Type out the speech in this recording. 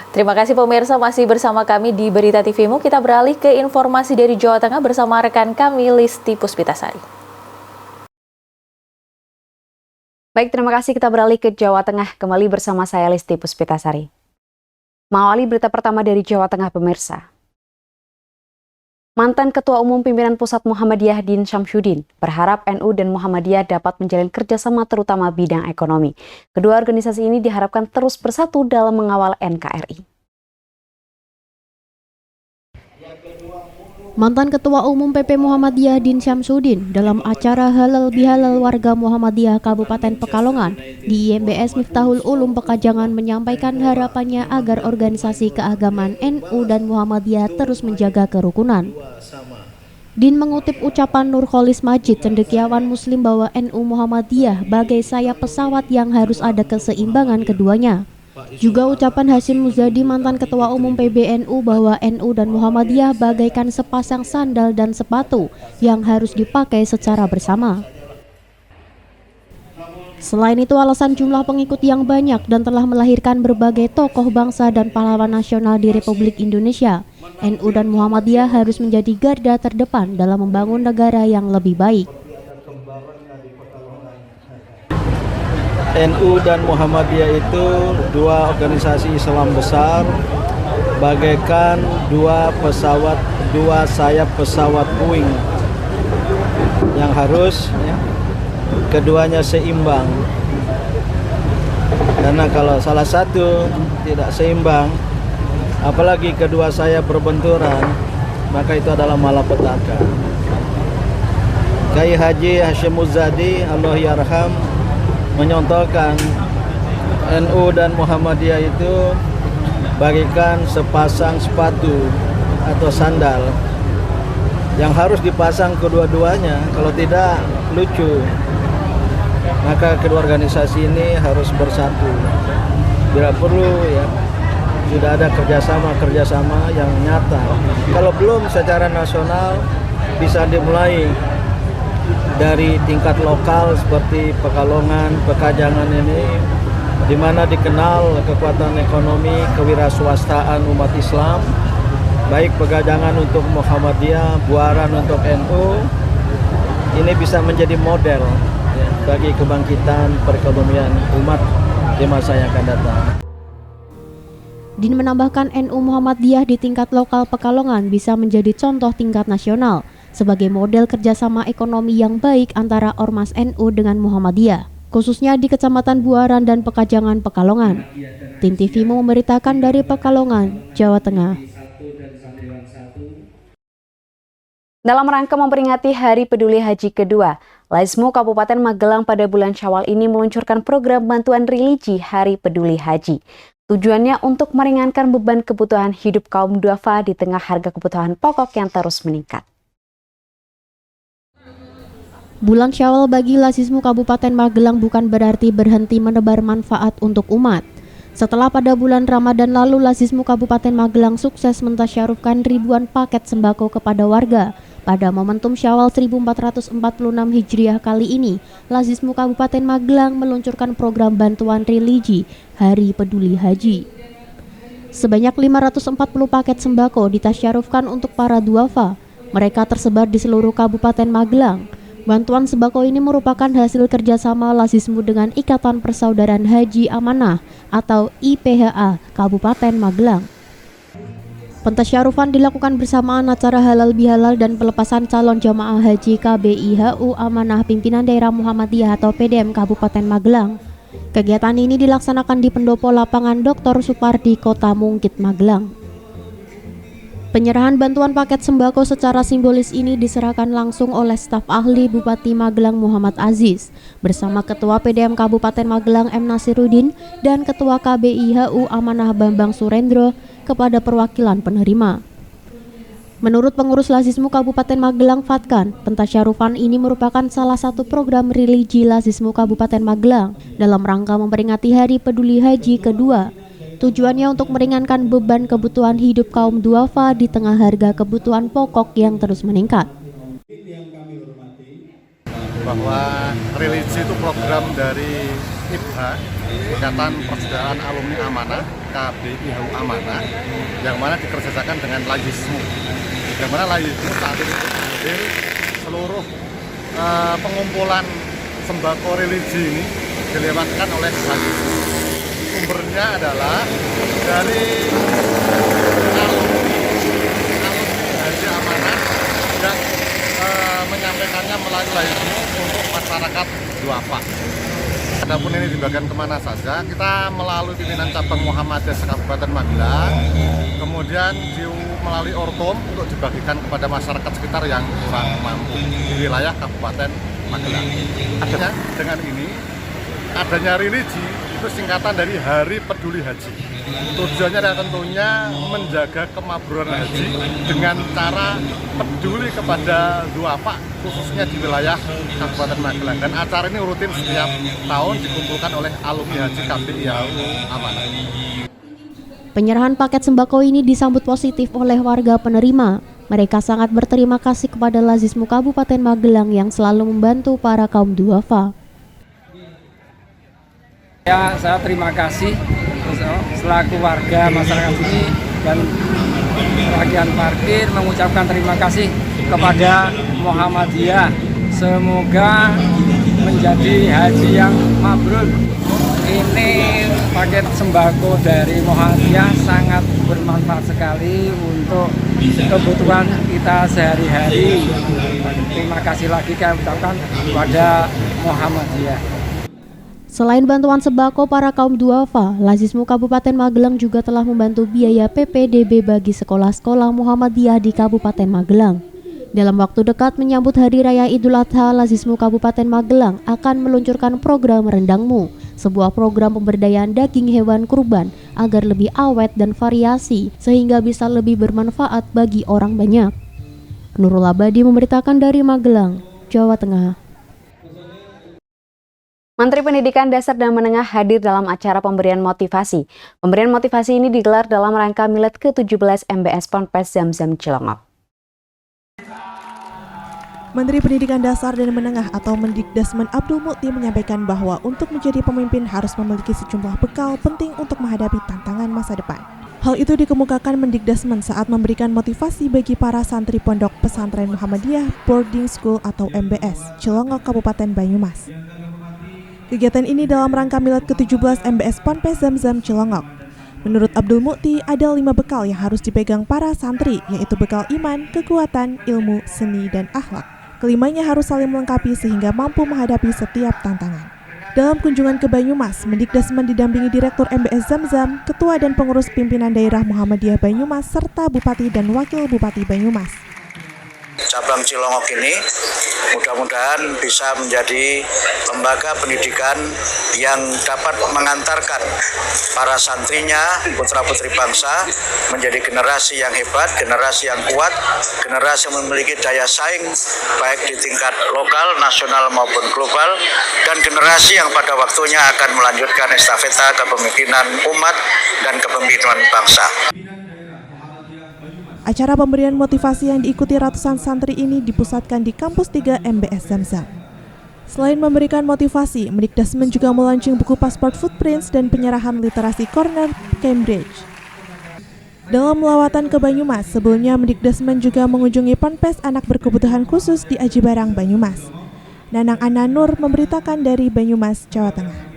Terima kasih pemirsa masih bersama kami di Berita TV-mu. Kita beralih ke informasi dari Jawa Tengah bersama rekan kami Listi Puspitasari. Baik, terima kasih. Kita beralih ke Jawa Tengah kembali bersama saya Listi Puspitasari. Mengawali berita pertama dari Jawa Tengah pemirsa. Mantan Ketua Umum Pimpinan Pusat Muhammadiyah Din Syamsuddin berharap NU dan Muhammadiyah dapat menjalin kerjasama terutama bidang ekonomi. Kedua organisasi ini diharapkan terus bersatu dalam mengawal NKRI. Mantan Ketua Umum PP Muhammadiyah Din Syamsuddin dalam acara Halal Bihalal Warga Muhammadiyah Kabupaten Pekalongan di IMBS Miftahul Ulum Pekajangan menyampaikan harapannya agar organisasi keagamaan NU dan Muhammadiyah terus menjaga kerukunan. Din mengutip ucapan Nurholis Majid, cendekiawan Muslim bahwa NU Muhammadiyah bagai sayap pesawat yang harus ada keseimbangan keduanya. Juga ucapan Hasyim Muzadi, mantan Ketua Umum PBNU, bahwa NU dan Muhammadiyah bagaikan sepasang sandal dan sepatu yang harus dipakai secara bersama. Selain itu, alasan jumlah pengikut yang banyak dan telah melahirkan berbagai tokoh bangsa dan pahlawan nasional di Republik Indonesia, NU dan Muhammadiyah harus menjadi garda terdepan dalam membangun negara yang lebih baik. NU dan Muhammadiyah itu dua organisasi Islam besar, bagaikan dua sayap pesawat Boeing yang harus keduanya seimbang. Karena kalau salah satu tidak seimbang, apalagi kedua sayap berbenturan, maka itu adalah malapetaka. Kiai Haji Hasyim Muzadi, Allah yarham, menyontohkan NU dan Muhammadiyah itu bagaikan sepasang sepatu atau sandal yang harus dipasang kedua-duanya, kalau tidak lucu. Maka kedua organisasi ini harus bersatu. Bila perlu sudah ada kerjasama yang nyata. Kalau belum secara nasional bisa dimulai dari tingkat lokal seperti Pekalongan, Pekajangan ini, di mana dikenal kekuatan ekonomi kewirausahaan umat Islam, baik Pegajangan untuk Muhammadiyah, Buaran untuk NU, ini bisa menjadi model bagi kebangkitan perekonomian umat di masa yang akan datang. Din menambahkan NU Muhammadiyah di tingkat lokal Pekalongan bisa menjadi contoh tingkat nasional sebagai model kerjasama ekonomi yang baik antara Ormas NU dengan Muhammadiyah, khususnya di Kecamatan Buaran dan Pekajangan Pekalongan. Tim TV-mu memberitakan dari Pekalongan, Jawa Tengah. Dalam rangka memperingati Hari Peduli Haji kedua, Laismu Kabupaten Magelang pada bulan Syawal ini meluncurkan program bantuan religi Hari Peduli Haji. Tujuannya untuk meringankan beban kebutuhan hidup kaum duafa di tengah harga kebutuhan pokok yang terus meningkat. Bulan Syawal bagi Lasismu Kabupaten Magelang bukan berarti berhenti menebar manfaat untuk umat. Setelah pada bulan Ramadan lalu, Lasismu Kabupaten Magelang sukses mentasyarufkan ribuan paket sembako kepada warga. Pada momentum Syawal 1446 Hijriah kali ini, Lasismu Kabupaten Magelang meluncurkan program bantuan religi Hari Peduli Haji. Sebanyak 540 paket sembako ditasyarufkan untuk para duafa. Mereka tersebar di seluruh Kabupaten Magelang. Bantuan sembako ini merupakan hasil kerjasama Lasismu dengan Ikatan Persaudaraan Haji Amanah atau IPHA Kabupaten Magelang. Pentasyarufan dilakukan bersamaan acara Halal Bihalal dan pelepasan calon jamaah haji KBIHU Amanah Pimpinan Daerah Muhammadiyah atau PDM Kabupaten Magelang. Kegiatan ini dilaksanakan di Pendopo Lapangan Dr. Supardi, Kota Mungkit, Magelang. Penyerahan bantuan paket sembako secara simbolis ini diserahkan langsung oleh staf ahli Bupati Magelang Muhammad Aziz bersama Ketua PDM Kabupaten Magelang M. Nasiruddin dan Ketua KBIHU Amanah Bambang Surendro kepada perwakilan penerima. Menurut pengurus Lasismu Kabupaten Magelang Fatkan, pentasyarufan ini merupakan salah satu program religi Lasismu Kabupaten Magelang dalam rangka memperingati Hari Peduli Haji kedua. Tujuannya untuk meringankan beban kebutuhan hidup kaum duafa di tengah harga kebutuhan pokok yang terus meningkat. Bahwa religi itu program dari IPHA, Ikatan Persaudaraan Alumni Amanah, KBI HU Amanah, yang mana dikerjakan dengan Laismu. Yang mana Laismu saat ini hadir seluruh pengumpulan sembako religi ini dilewatkan oleh Laismu. Sumbernya adalah dari alumni Haji Amanah yang menyampaikannya melalui Laismu untuk masyarakat Duafa. Adapun ini dibagikan kemana saja, kita melalui pimpinan cabang Muhammadiyah Kabupaten Magelang, kemudian melalui Ortom untuk dibagikan kepada masyarakat sekitar yang kurang mampu di wilayah Kabupaten Magelang. Adanya dengan ini, adanya religi itu singkatan dari Hari Peduli Haji. Tujuannya adalah tentunya menjaga kemakburan haji dengan cara peduli kepada duafa, khususnya di wilayah Kabupaten Magelang. Dan acara ini rutin setiap tahun dikumpulkan oleh alumni haji KBI HU Amanah. Penyerahan paket sembako ini disambut positif oleh warga penerima. Mereka sangat berterima kasih kepada Lazismu Kabupaten Magelang yang selalu membantu para kaum duafa. Ya, saya terima kasih selaku warga masyarakat ini dan bagian parkir mengucapkan terima kasih kepada Muhammadiyah. Semoga menjadi haji yang mabrur. Ini paket sembako dari Muhammadiyah sangat bermanfaat sekali untuk kebutuhan kita sehari-hari. Terima kasih lagi kami ucapkan kepada Muhammadiyah. Selain bantuan sembako para kaum duafa, Lazismu Kabupaten Magelang juga telah membantu biaya PPDB bagi sekolah-sekolah Muhammadiyah di Kabupaten Magelang. Dalam waktu dekat menyambut Hari Raya Idul Adha, Lazismu Kabupaten Magelang akan meluncurkan program Rendangmu, sebuah program pemberdayaan daging hewan kurban agar lebih awet dan variasi sehingga bisa lebih bermanfaat bagi orang banyak. Nurul Abadi memberitakan dari Magelang, Jawa Tengah. Menteri Pendidikan Dasar dan Menengah hadir dalam acara pemberian motivasi. Pemberian motivasi ini digelar dalam rangka Milad ke-17 MBS Ponpes Zamzam Cilongok. Menteri Pendidikan Dasar dan Menengah atau Mendikdasmen Abdul Mukti menyampaikan bahwa untuk menjadi pemimpin harus memiliki sejumlah bekal penting untuk menghadapi tantangan masa depan. Hal itu dikemukakan Mendikdasmen saat memberikan motivasi bagi para santri Pondok Pesantren Muhammadiyah Boarding School atau MBS Cilongok Kabupaten Banyumas. Kegiatan ini dalam rangka Milad ke-17 MBS Ponpes Zamzam Cilongok. Menurut Abdul Mukti, ada 5 bekal yang harus dipegang para santri, yaitu bekal iman, kekuatan, ilmu, seni, dan akhlak. Kelimanya harus saling melengkapi sehingga mampu menghadapi setiap tantangan. Dalam kunjungan ke Banyumas, Mendikdasmen didampingi Direktur MBS Zamzam, Ketua dan Pengurus Pimpinan Daerah Muhammadiyah Banyumas, serta Bupati dan Wakil Bupati Banyumas. Cabang Cilongok ini mudah-mudahan bisa menjadi lembaga pendidikan yang dapat mengantarkan para santrinya, putra-putri bangsa menjadi generasi yang hebat, generasi yang kuat, generasi yang memiliki daya saing baik di tingkat lokal, nasional maupun global, dan generasi yang pada waktunya akan melanjutkan estafeta kepemimpinan umat dan kepemimpinan bangsa. Acara pemberian motivasi yang diikuti ratusan santri ini dipusatkan di Kampus 3 MBS Zamzam. Selain memberikan motivasi, Mendikdasmen juga melaunching buku Passport Footprints dan penyerahan literasi Corner Cambridge. Dalam lawatan ke Banyumas, sebelumnya Mendikdasmen juga mengunjungi Ponpes Anak Berkebutuhan Khusus di Aji Barang, Banyumas. Nanang Ananur memberitakan dari Banyumas, Jawa Tengah.